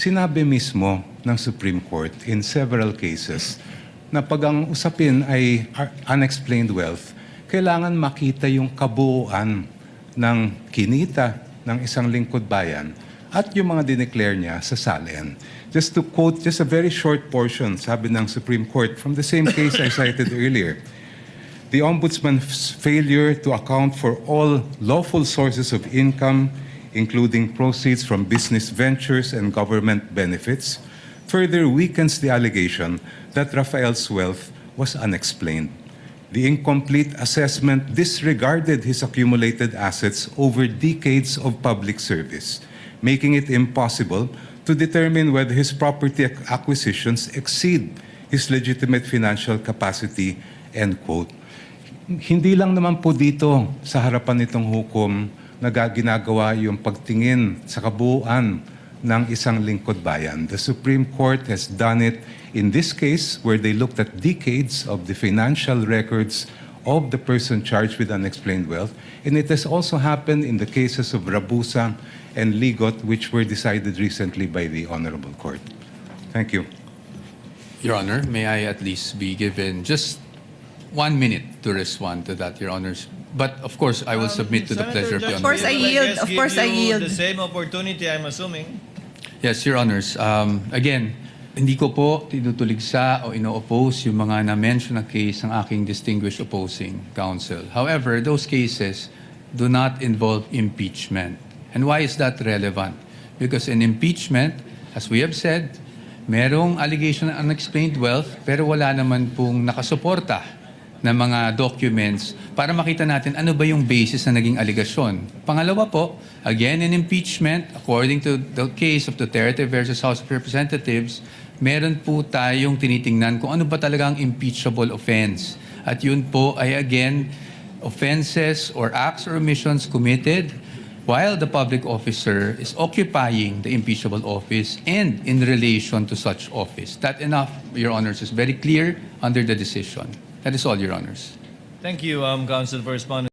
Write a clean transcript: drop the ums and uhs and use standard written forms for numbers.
sinabi mismo ng Supreme Court in several cases na pag ang usapin ay unexplained wealth, kailangan makita yung kabuuan ng kinita ng isang lingkod bayan at yung mga dineclare niya sa SALN. Just to quote just a very short portion, sabi ng Supreme Court from the same case I cited earlier, the Ombudsman's failure to account for all lawful sources of income, including proceeds from business ventures and government benefits, further weakens the allegation that Rafael's wealth was unexplained. The incomplete assessment disregarded his accumulated assets over decades of public service, making it impossible to determine whether his property acquisitions exceed his legitimate financial capacity, end quote. Hindi lang naman po dito sa harapan nitong hukom na ginagawa yung pagtingin sa kabuuan ng isang lingkod bayan. The Supreme Court has done it in this case where they looked at decades of the financial records of the person charged with unexplained wealth, and it has also happened in the cases of Rabusa and Ligot, which were decided recently by the Honorable Court. Thank you. Your Honor, may I at least be given just 1 minute to respond to that, Your Honors? But of course, I will submit to the pleasure of the Honor. Of course, I yield. Of course, I yield. The same opportunity, I'm assuming. Yes, Your Honors. Again, hindi ko po tinutuligsa o ino-oppose yung mga na-mention na case ng aking distinguished opposing counsel. However, those cases do not involve impeachment. And why is that relevant? Because in impeachment, as we have said, merong allegation ng unexplained wealth, pero wala naman pong nakasuporta na mga documents para makita natin ano ba yung basis na naging aligasyon. Pangalawa po, again in impeachment, according to the case of Duterte versus House of Representatives, meron po tayong tinitingnan kung ano ba talaga ang impeachable offense. At yun po ay again, offenses or acts or omissions committed while the public officer is occupying the impeachable office and in relation to such office. That enough, Your Honors, is very clear under the decision. That is all, Your Honors. Thank you, Counsel, for responding.